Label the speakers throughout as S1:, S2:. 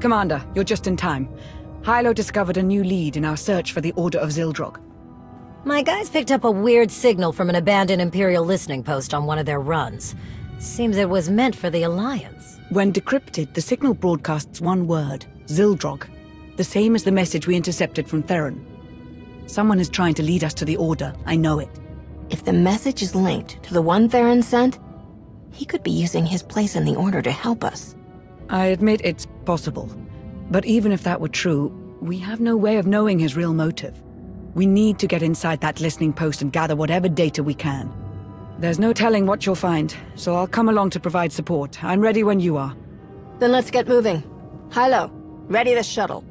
S1: Commander, you're just in time. Hilo discovered a new lead in our search for the Order of Xildrog.
S2: My guys picked up a weird signal from an abandoned Imperial listening post on one of their runs. Seems it was meant for the Alliance.
S1: When decrypted, the signal broadcasts one word, Xildrog. The same as the message we intercepted from Theron. Someone is trying to lead us to the Order, I know it.
S3: If the message is linked to the one Theron sent, he could be using his place in the Order to help us.
S1: I admit it's possible. But even if that were true, we have no way of knowing his real motive. We need to get inside that listening post and gather whatever data we can. There's no telling what you'll find, so I'll come along to provide support. I'm ready when you are.
S3: Then let's get moving. Hilo, ready the shuttle.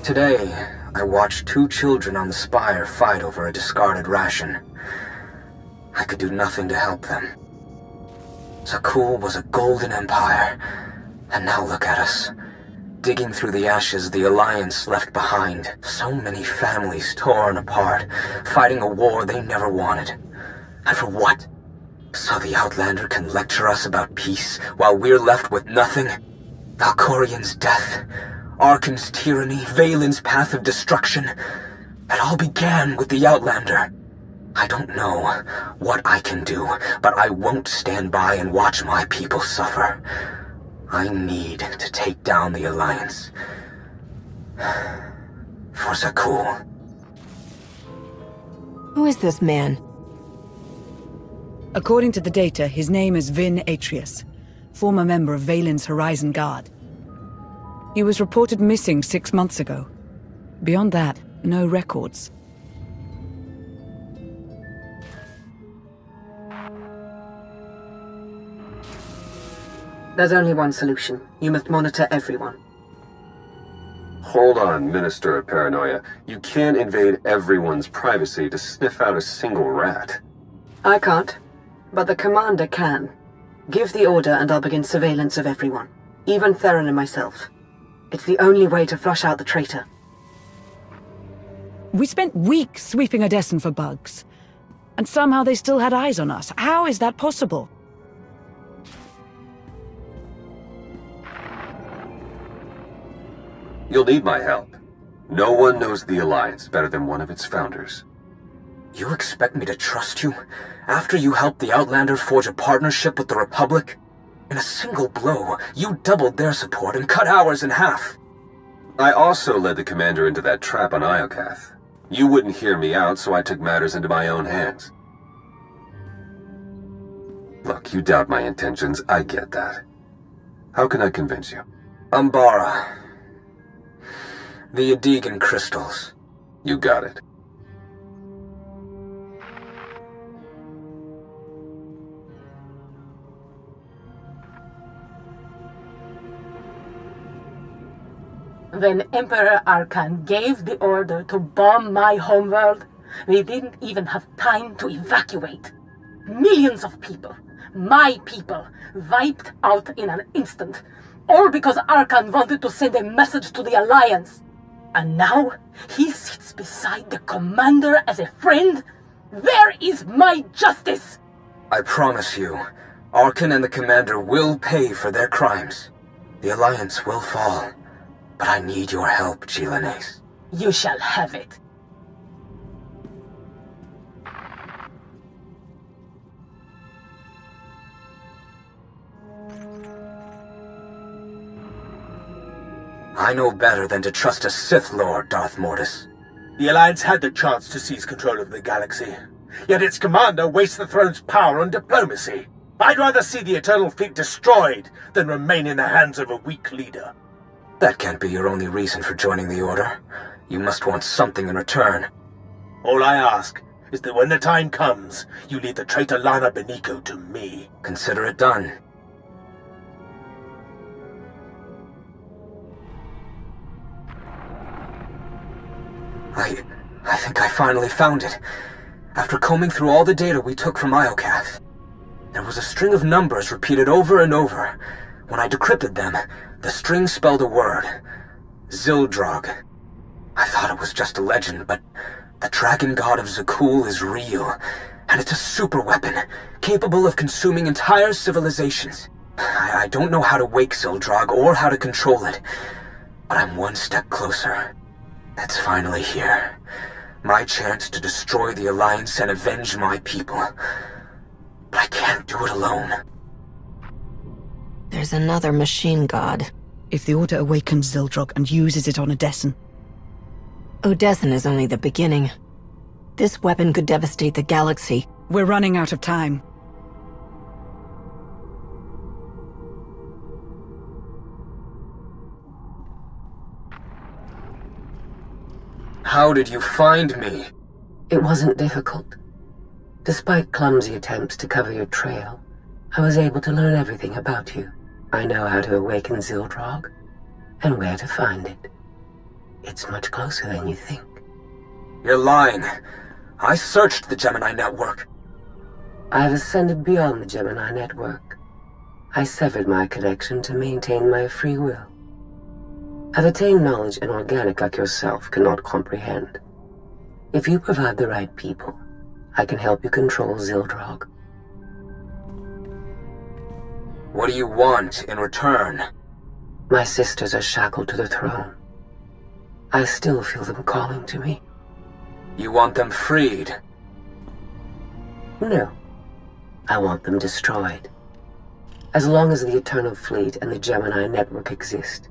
S4: Today, I watched two children on the Spire fight over a discarded ration. I could do nothing to help them. Trje'bygul was a golden empire, and now look at us. Digging through the ashes the Alliance left behind. So many families torn apart, fighting a war they never wanted. And for what? So the Outlander can lecture us about peace, while we're left with nothing? Valkorian's death, Arkan's tyranny, Valen's path of destruction. It all began with the Outlander. I don't know what I can do, but I won't stand by and watch my people suffer. I need to take down the Alliance. For Trje'bygul.
S3: Who is this man?
S1: According to the data, his name is Vin Atreus, former member of Valen's Horizon Guard. He was reported missing 6 months ago. Beyond that, no records.
S5: There's only one solution. You must monitor everyone.
S6: Hold on, Minister of Paranoia. You can't invade everyone's privacy to sniff out a single rat.
S5: I can't, but the commander can. Give the order and I'll begin surveillance of everyone. Even Theron and myself. It's the only way to flush out the traitor.
S1: We spent weeks sweeping Odessen for bugs. And somehow they still had eyes on us. How is that possible?
S6: You'll need my help. No one knows the Alliance better than one of its founders.
S4: You expect me to trust you? After you helped the Outlander forge a partnership with the Republic? In a single blow, you doubled their support and cut ours in half.
S6: I also led the commander into that trap on Iokath. You wouldn't hear me out, so I took matters into my own hands. Look, you doubt my intentions, I get that. How can I convince you?
S4: Umbara. The Adegan crystals.
S6: You got it.
S7: When Emperor Arkan gave the order to bomb my homeworld, we didn't even have time to evacuate. Millions of people, my people, wiped out in an instant. All because Arkan wanted to send a message to the Alliance. And now, he sits beside the commander as a friend? Where is my justice?
S4: I promise you, Arkan and the Commander will pay for their crimes. The Alliance will fall. But I need your help, Chilenace.
S7: You shall have it.
S4: I know better than to trust a Sith Lord, Darth Mortis.
S8: The Alliance had the chance to seize control of the galaxy, yet its commander wastes the throne's power on diplomacy. I'd rather see the Eternal Fleet destroyed than remain in the hands of a weak leader.
S4: That can't be your only reason for joining the Order. You must want something in return.
S8: All I ask is that when the time comes, you leave the traitor Lana Beniko to me.
S4: Consider it done. I think I finally found it. After combing through all the data we took from Iokath, there was a string of numbers repeated over and over. When I decrypted them, the string spelled a word. Xildrog. I thought it was just a legend, but the dragon god of Trje'bygul is real, and it's a super weapon, capable of consuming entire civilizations. I don't know how to wake Xildrog or how to control it, but I'm one step closer. It's finally here. My chance to destroy the Alliance and avenge my people. But I can't do it alone.
S3: There's another machine god.
S1: If the Order awakens Xildrog and uses it on Odessen.
S3: Odessen is only the beginning. This weapon could devastate the galaxy.
S1: We're running out of time.
S4: How did you find me?
S5: It wasn't difficult. Despite clumsy attempts to cover your trail, I was able to learn everything about you. I know how to awaken Xildrog, and where to find it. It's much closer than you think.
S4: You're lying. I searched the Gemini network.
S5: I have ascended beyond the Gemini network. I severed my connection to maintain my free will. I've attained knowledge an organic like yourself cannot comprehend. If you provide the right people, I can help you control Xildrog.
S4: What do you want in return?
S5: My sisters are shackled to the throne. I still feel them calling to me.
S4: You want them freed?
S5: No. I want them destroyed. As long as the Eternal Fleet and the Gemini network exist,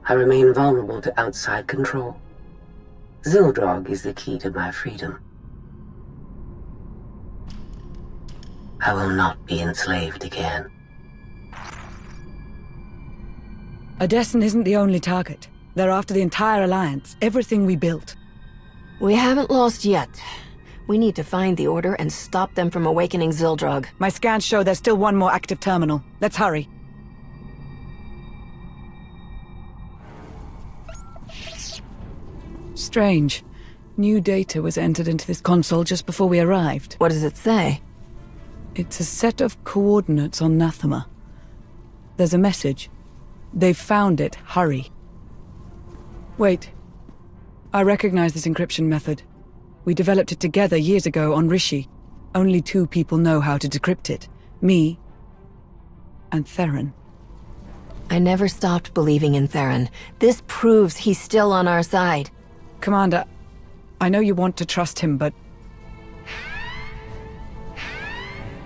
S5: I remain vulnerable to outside control. Xildrog is the key to my freedom. I will not be enslaved again.
S1: Odessen isn't the only target. They're after the entire Alliance, everything we built.
S3: We haven't lost yet. We need to find the Order and stop them from awakening Xildrog.
S1: My scans show there's still one more active terminal. Let's hurry. Strange. New data was entered into this console just before we arrived.
S3: What does it say?
S1: It's a set of coordinates on Nathema. There's a message. They've found it. Hurry. Wait. I recognize this encryption method. We developed it together years ago on Rishi. Only 2 people know how to decrypt it. Me and Theron.
S3: I never stopped believing in Theron. This proves he's still on our side.
S1: Commander, I know you want to trust him, but...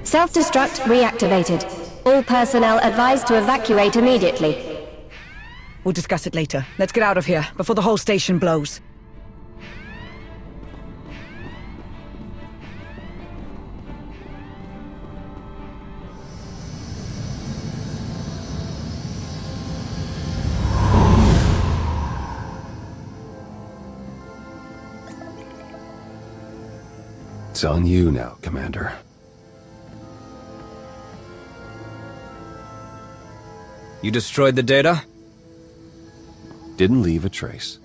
S9: Self-destruct reactivated. All personnel advised to evacuate immediately.
S1: We'll discuss it later. Let's get out of here, before the whole station blows.
S6: It's on you now, Commander.
S10: You destroyed the data?
S6: Didn't leave a trace.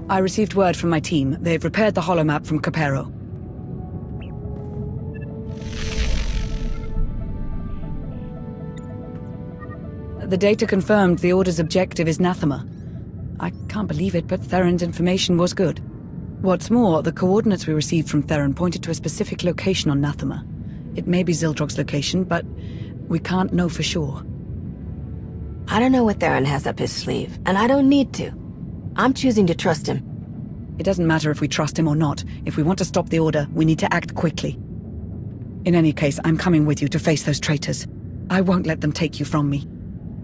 S1: I received word from my team. They've repaired the holomap from Capero. The data confirmed the Order's objective is Nathema. I can't believe it, but Theron's information was good. What's more, the coordinates we received from Theron pointed to a specific location on Nathema. It may be Zildrog's location, but we can't know for sure.
S3: I don't know what Theron has up his sleeve, and I don't need to. I'm choosing to trust him.
S1: It doesn't matter if we trust him or not. If we want to stop the Order, we need to act quickly. In any case, I'm coming with you to face those traitors. I won't let them take you from me.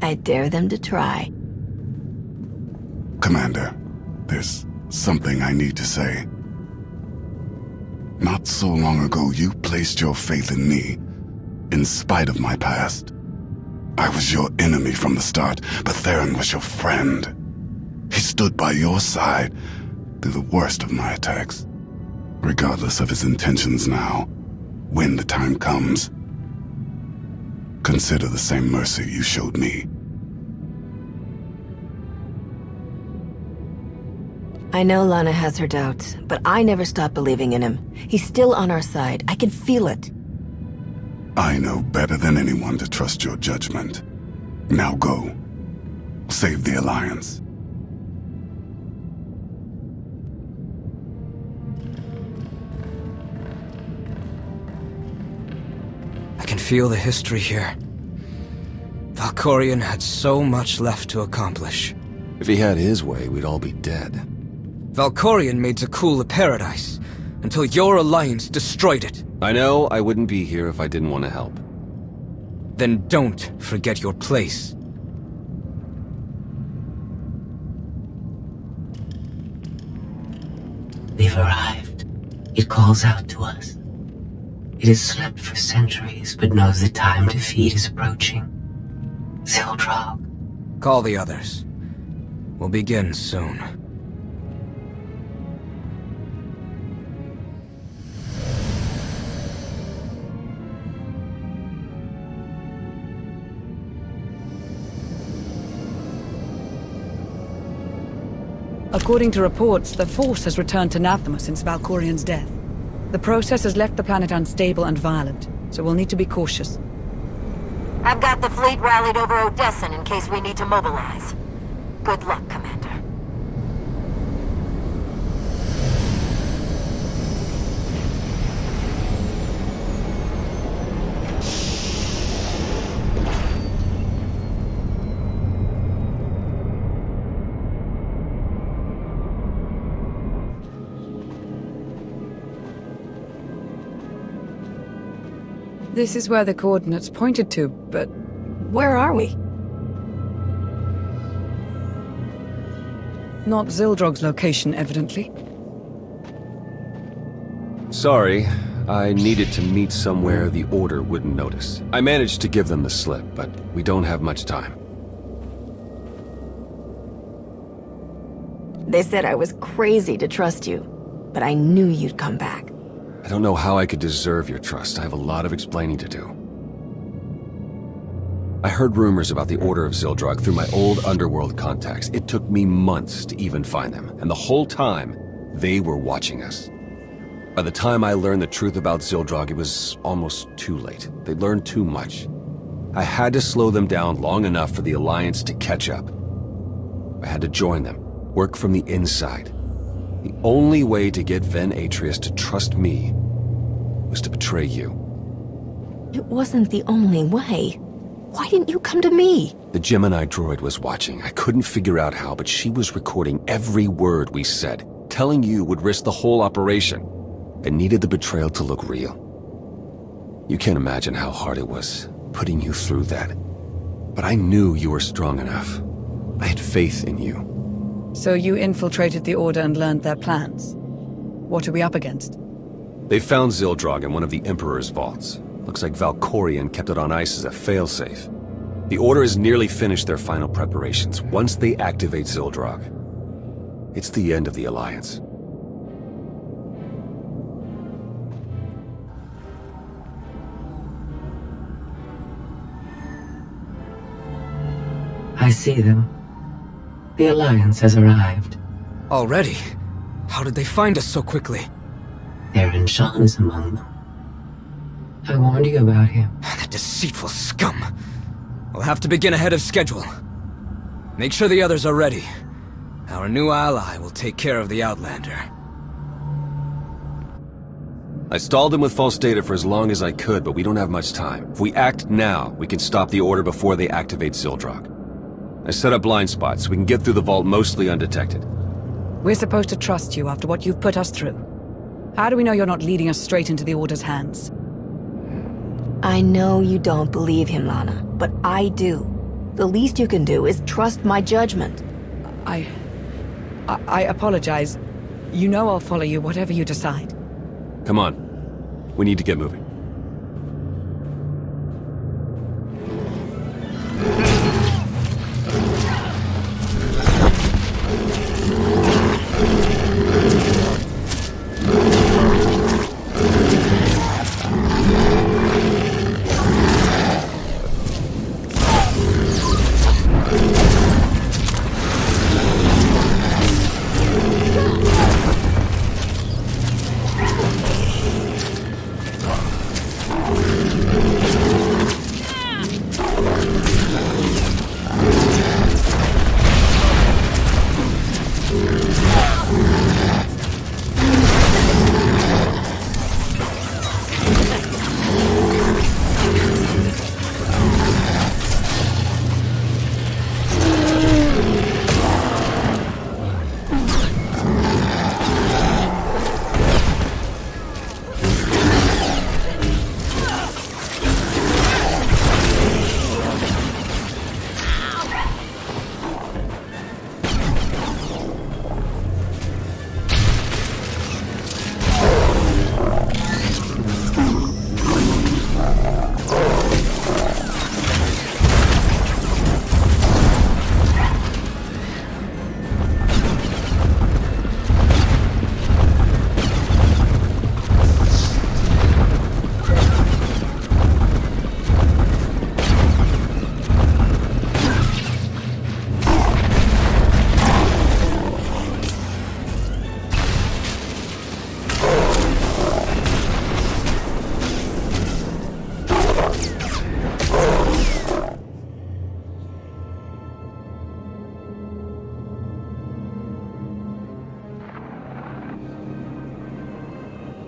S3: I dare them to try.
S11: Commander, there's something I need to say. Not so long ago, you placed your faith in me, in spite of my past. I was your enemy from the start, but Theron was your friend. He stood by your side through the worst of my attacks. Regardless of his intentions now, when the time comes, consider the same mercy you showed me.
S3: I know Lana has her doubts, but I never stopped believing in him. He's still on our side. I can feel it.
S11: I know better than anyone to trust your judgment. Now go. Save the Alliance.
S10: I can feel the history here. Valkorion had so much left to accomplish.
S12: If he had his way, we'd all be dead.
S10: Valkorion made Trje'bygul a paradise, until your alliance destroyed it.
S12: I know I wouldn't be here if I didn't want to help.
S10: Then don't forget your place.
S5: We've arrived. It calls out to us. It has slept for centuries, but knows the time to feed is approaching. Zildrog.
S10: Call the others. We'll begin soon.
S1: According to reports, the Force has returned to Nathema since Valkorion's death. The process has left the planet unstable and violent, so we'll need to be cautious.
S2: I've got the fleet rallied over Odessan in case we need to mobilize. Good luck, Commander.
S1: This is where the coordinates pointed to, but...
S3: Where are we?
S1: Not Zildrog's location, evidently.
S12: Sorry, I needed to meet somewhere the Order wouldn't notice. I managed to give them the slip, but we don't have much time.
S3: They said I was crazy to trust you, but I knew you'd come back.
S12: I don't know how I could deserve your trust. I have a lot of explaining to do. I heard rumors about the Order of Zildrog through my old underworld contacts. It took me months to even find them, and the whole time, they were watching us. By the time I learned the truth about Zildrog, it was almost too late. They'd learned too much. I had to slow them down long enough for the Alliance to catch up. I had to join them, work from the inside. The only way to get Ven Atreus to trust me was to betray you.
S3: It wasn't the only way. Why didn't you come to me?
S12: The Gemini droid was watching. I couldn't figure out how, but she was recording every word we said. Telling you would risk the whole operation. I needed the betrayal to look real. You can't imagine how hard it was, putting you through that. But I knew you were strong enough. I had faith in you.
S1: So you infiltrated the Order and learned their plans. What are we up against?
S12: They found Zildrog in one of the Emperor's vaults. Looks like Valkorion kept it on ice as a failsafe. The Order has nearly finished their final preparations. Once they activate Zildrog, it's the end of the Alliance.
S5: I see them. The Alliance has arrived.
S10: Already? How did they find us so quickly?
S5: Theron Shan is among them. I warned you about him.
S10: That deceitful scum. We'll have to begin ahead of schedule. Make sure the others are ready. Our new ally will take care of the Outlander.
S12: I stalled him with false data for as long as I could, but we don't have much time. If we act now, we can stop the order before they activate Zildrog. I set up blind spots so we can get through the vault mostly undetected.
S1: We're supposed to trust you after what you've put us through. How do we know you're not leading us straight into the Order's hands?
S3: I know you don't believe him, Lana, but I do. The least you can do is trust my judgment.
S1: I apologize. You know I'll follow you, whatever you decide.
S12: Come on. We need to get moving.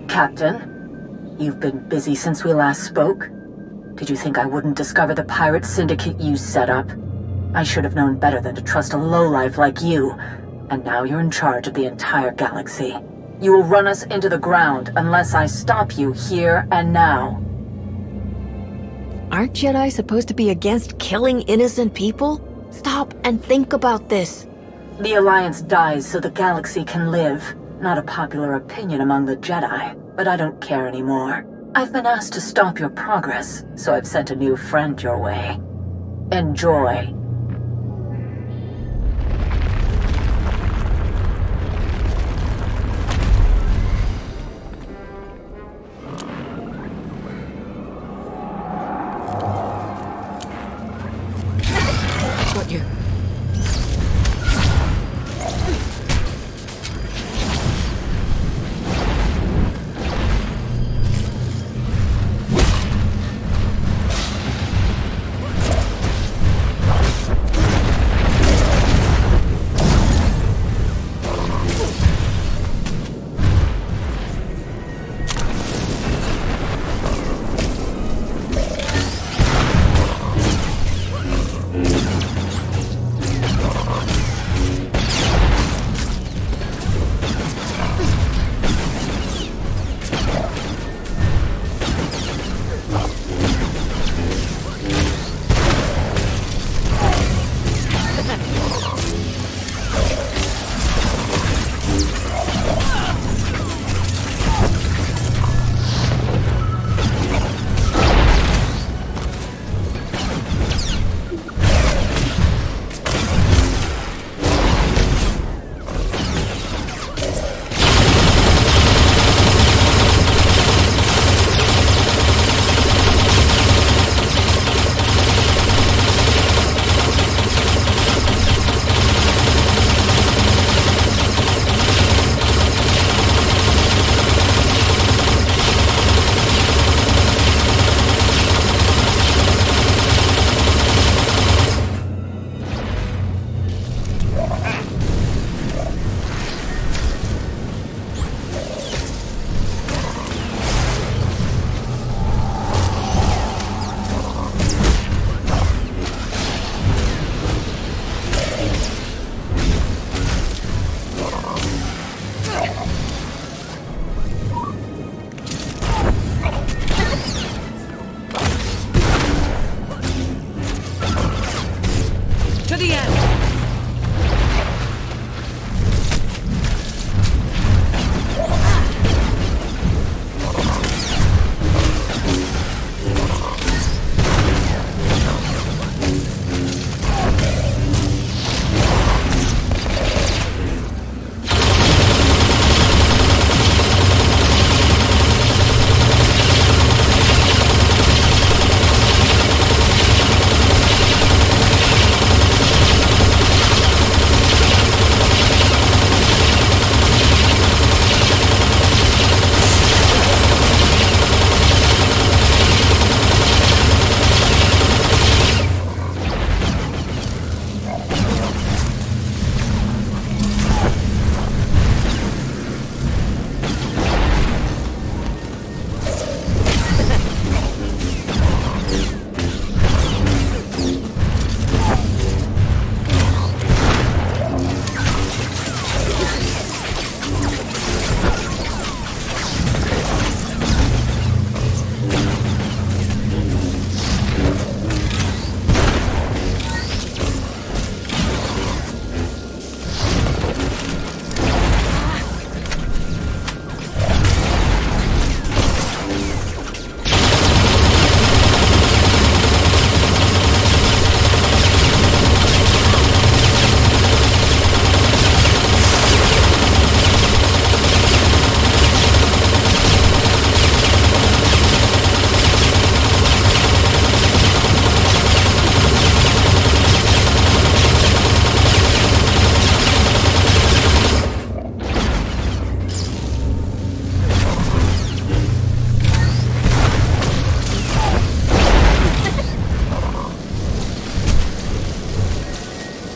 S7: Captain, you've been busy since we last spoke. Did you think I wouldn't discover the pirate syndicate you set up? I should have known better than to trust a lowlife like you. And now you're in charge of the entire galaxy. You will run us into the ground unless I stop you here and now.
S3: Aren't Jedi supposed to be against killing innocent people? Stop and think about this.
S7: The Alliance dies so the galaxy can live. Not a popular opinion among the Jedi, but I don't care anymore. I've been asked to stop your progress, so I've sent a new friend your way. Enjoy.
S1: Got you.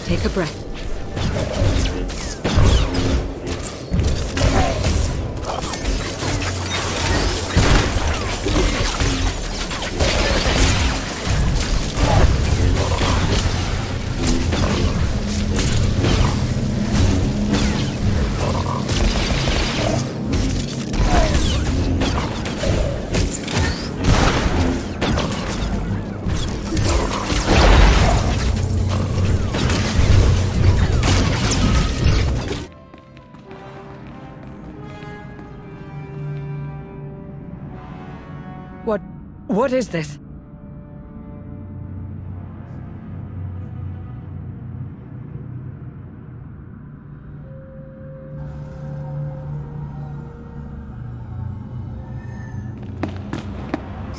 S1: Take a breath. What is this?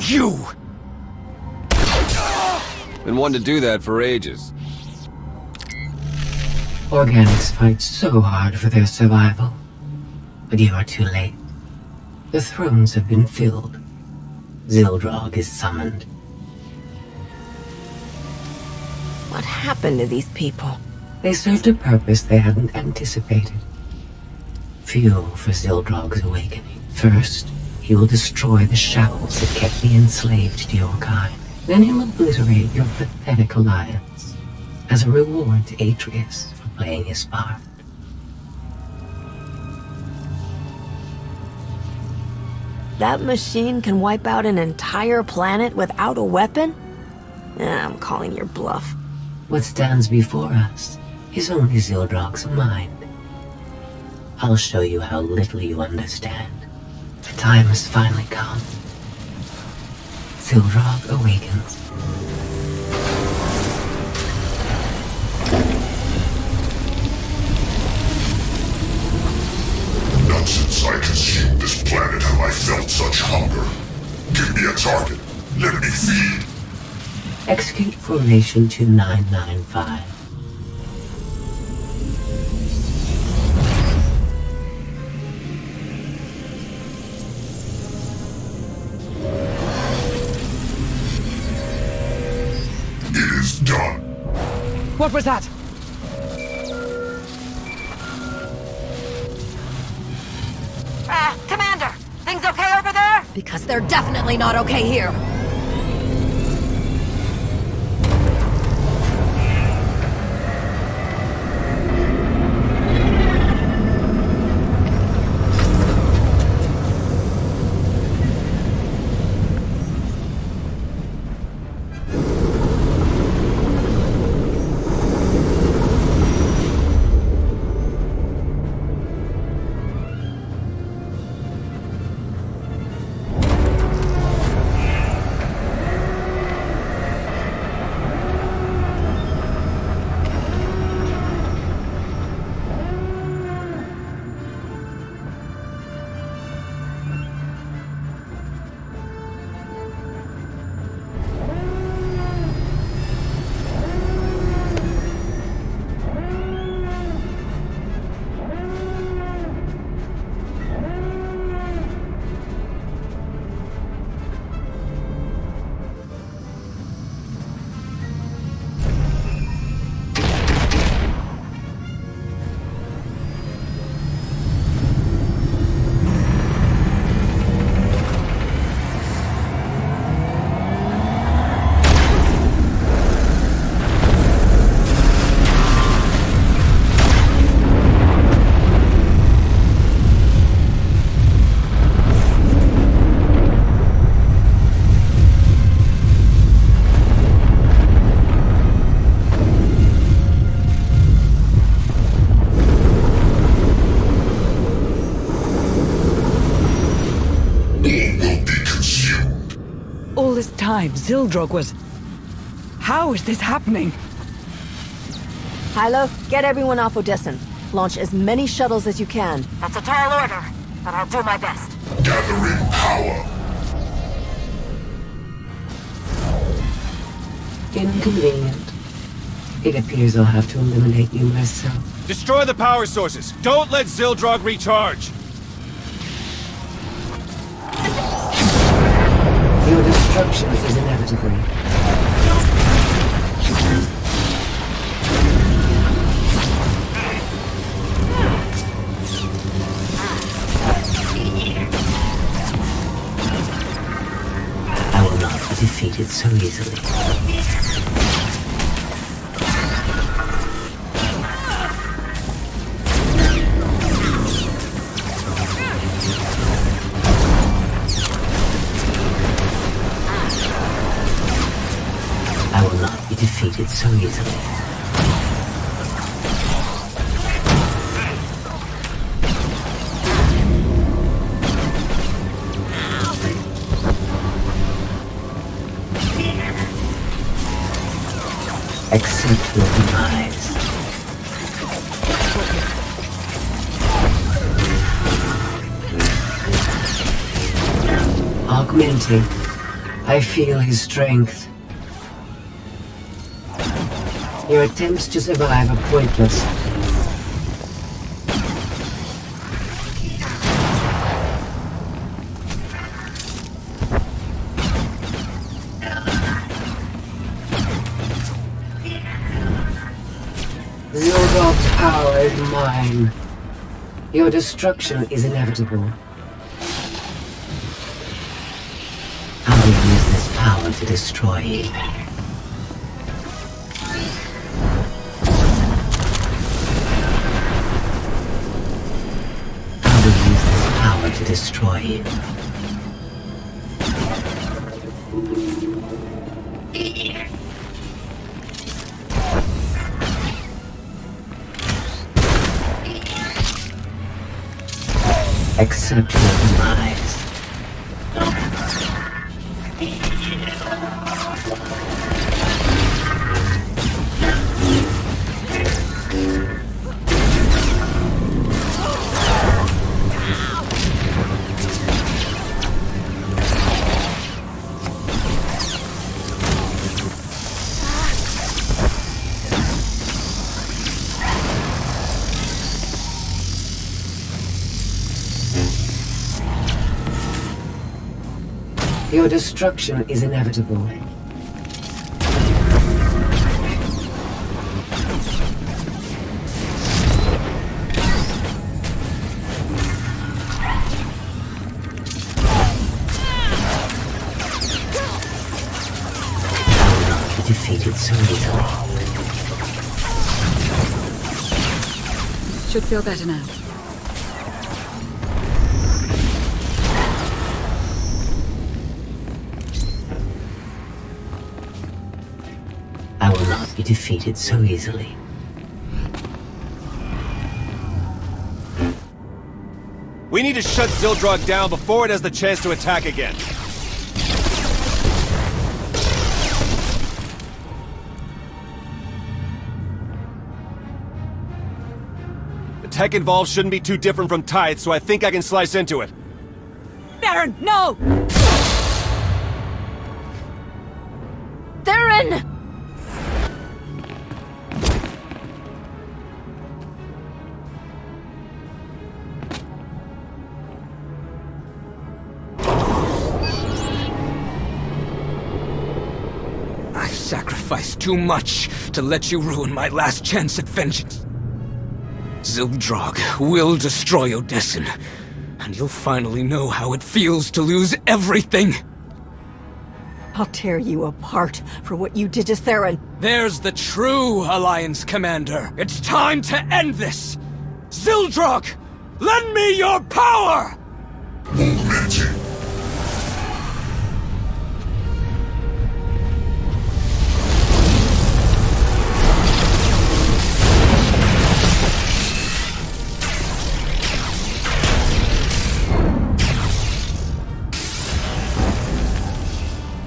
S10: You!
S12: Been wanting to do that for ages.
S5: Organics fight so hard for their survival. But you are too late. The thrones have been filled. Zildrog is summoned.
S3: What happened to these people?
S5: They served a purpose they hadn't anticipated. Fuel for Zildrog's awakening. First, he will destroy the shackles that kept me enslaved to your kind. Then he'll obliterate your pathetic alliance as a reward to Atreus for playing his part.
S3: That machine can wipe out an entire planet without a weapon? I'm calling your bluff.
S5: What stands before us is only Zildrog's mind. I'll show you how little you understand. The time has finally come. Zildrog awakens.
S11: Not since I consumed this planet have I felt such hunger. Give me a target. Let me feed.
S5: Execute Formation 2995.
S11: It is done.
S1: What was that?
S2: Commander! Things okay over there? Because they're definitely not okay here.
S1: Zildrog was... How is this happening?
S3: Hilo, get everyone off Odessen. Launch as many shuttles as you can.
S2: That's a tall order, but I'll do my best.
S11: Gathering power.
S5: Inconvenient. It appears I'll have to eliminate you myself.
S10: Destroy the power sources! Don't let Zildrog recharge!
S5: Your destruction is inevitable. so easily. I will not be defeated so easily. Accept your demise. Augmenting, I feel his strength. Your attempts to survive are pointless. Zildrog's power is mine. Your destruction is inevitable. I will use this power to destroy you. I will use this power to destroy you. Accept your demise. Your destruction is inevitable. I will not be defeated so easily.
S1: Should feel better now.
S5: I will not be defeated so easily.
S13: We need to shut Zildrog down before it has the chance to attack again. The tech involved shouldn't be too different from Tithe, so I think I can slice into it.
S1: Theron, no!
S3: Theron!
S10: Sacrificed too much to let you ruin my last chance at vengeance. Zildrog will destroy Odessen, and you'll finally know how it feels to lose everything.
S3: I'll tear you apart for what you did to Theron.
S10: There's the true Alliance commander. It's time to end this. Zildrog, lend me your power!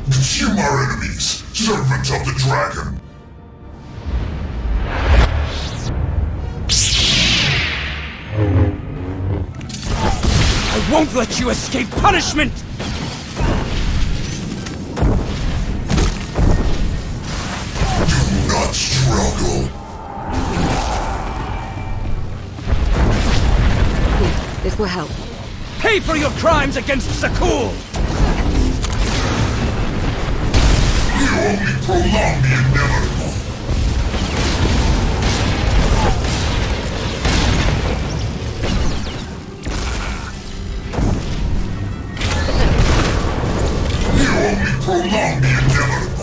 S11: Consume our enemies, servants of the dragon.
S10: I won't let you escape punishment!
S11: Do not struggle.
S1: Here, this will help.
S10: Pay for your crimes against Sakul!
S11: You only prolong the inevitable. You only prolong the inevitable.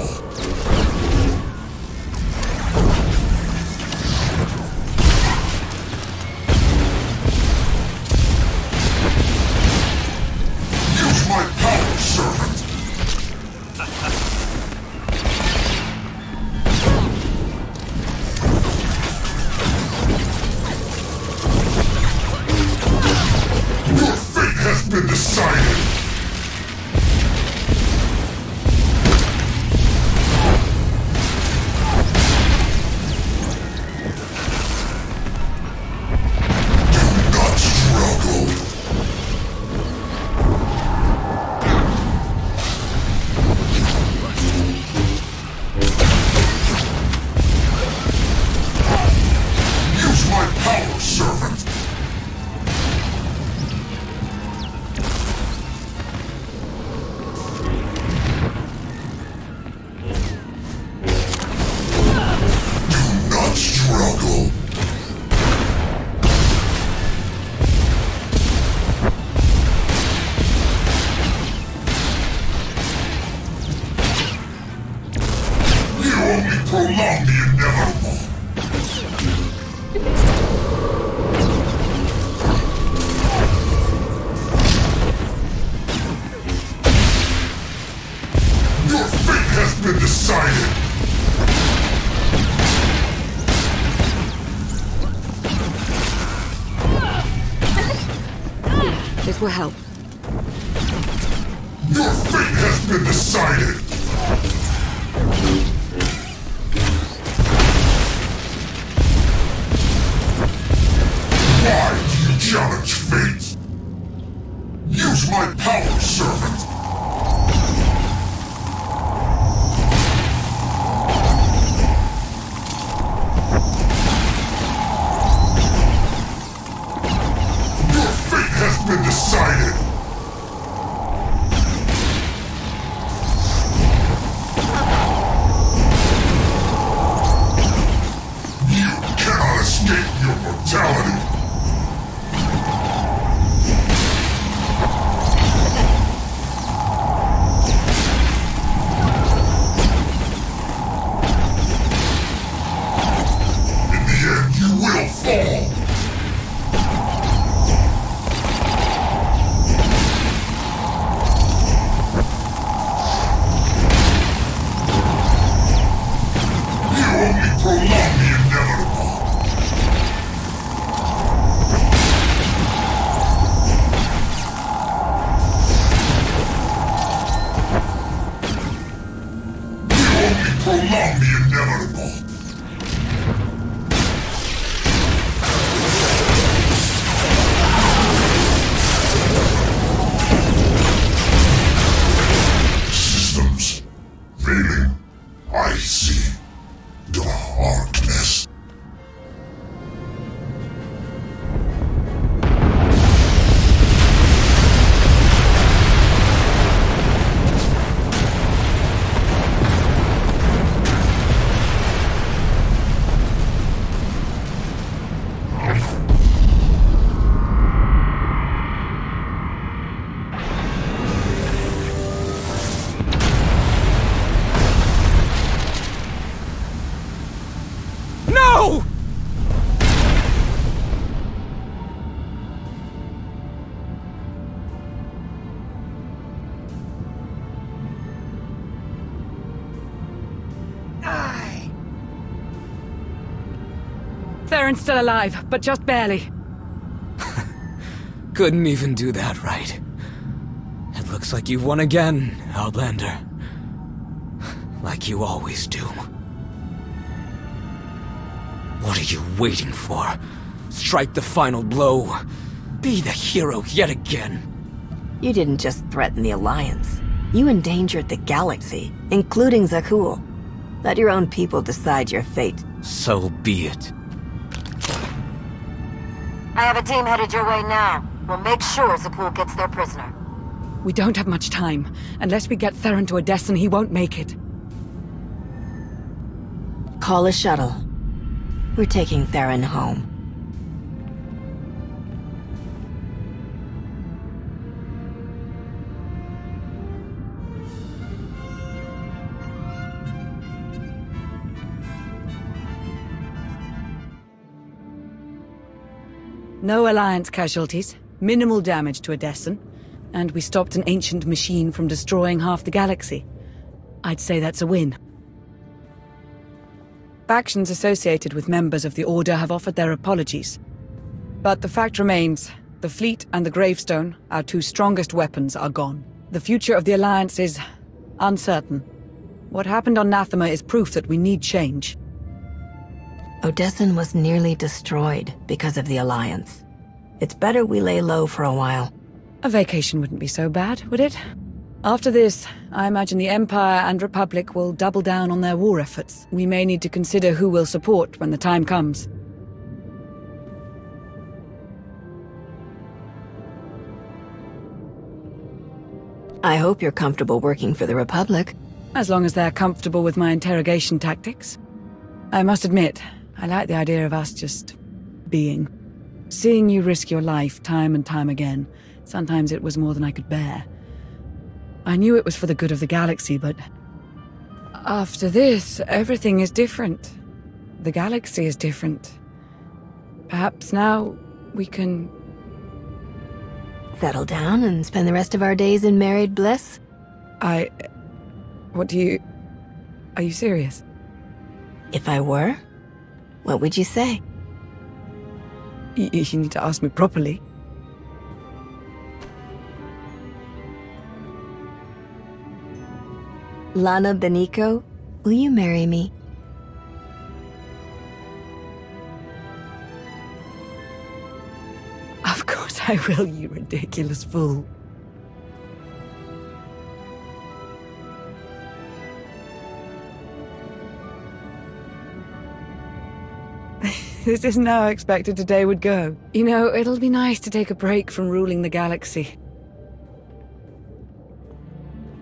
S1: will help.
S11: Your fate has been decided! Why do you challenge fate? Use my power, servant! Your fate has been decided! You cannot escape your mortality!
S1: Theron's still alive, but just barely.
S10: Couldn't even do that right. It looks like you've won again, Outlander. Like you always do. What are you waiting for? Strike the final blow. Be the hero yet again.
S3: You didn't just threaten the Alliance. You endangered the galaxy, including Trje'bygul. Let your own people decide your fate.
S10: So be it.
S2: I have a team headed your way now. We'll make sure Trje'bygul gets their prisoner.
S1: We don't have much time. Unless we get Theron to Odessen, he won't make it.
S3: Call a shuttle. We're taking Theron home.
S1: No Alliance casualties, minimal damage to Odessen, and we stopped an ancient machine from destroying half the galaxy. I'd say that's a win. Factions associated with members of the Order have offered their apologies. But the fact remains, the fleet and the gravestone, our two strongest weapons, are gone. The future of the Alliance is uncertain. What happened on Nathema is proof that we need change.
S3: Odessen was nearly destroyed because of the Alliance. It's better we lay low for a while.
S1: A vacation wouldn't be so bad, would it? After this, I imagine the Empire and Republic will double down on their war efforts. We may need to consider who we'll support when the time comes.
S3: I hope you're comfortable working for the Republic.
S1: As long as they're comfortable with my interrogation tactics. I must admit, I like the idea of us just being. Seeing you risk your life time and time again, sometimes it was more than I could bear. I knew it was for the good of the galaxy, but after this, everything is different. The galaxy is different. Perhaps now we can
S3: settle down and spend the rest of our days in married bliss?
S1: What do you... Are you serious?
S3: If I were, what would you say?
S1: You need to ask me properly.
S3: Lana Benico, will you marry me?
S1: Of course I will, you ridiculous fool. This isn't how I expected today would go. You know, it'll be nice to take a break from ruling the galaxy.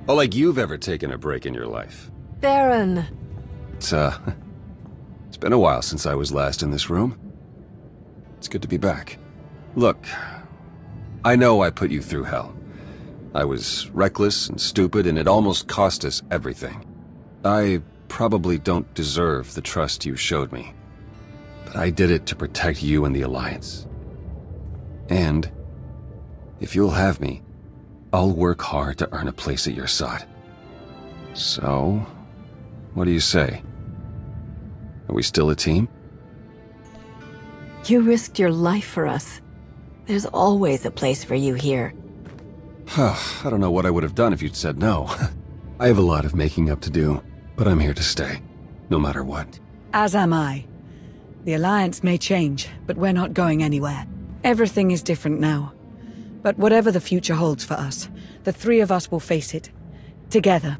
S12: Oh, like you've ever taken a break in your life.
S3: Baron!
S12: It's been a while since I was last in this room. It's good to be back. Look, I know I put you through hell. I was reckless and stupid, and it almost cost us everything. I probably don't deserve the trust you showed me. But I did it to protect you and the Alliance. And if you'll have me, I'll work hard to earn a place at your side. So, what do you say? Are we still a team?
S3: You risked your life for us. There's always a place for you here.
S12: I don't know what I would have done if you'd said no. I have a lot of making up to do, but I'm here to stay, no matter what.
S1: As am I. The Alliance may change, but we're not going anywhere. Everything is different now. But whatever the future holds for us, the three of us will face it. Together.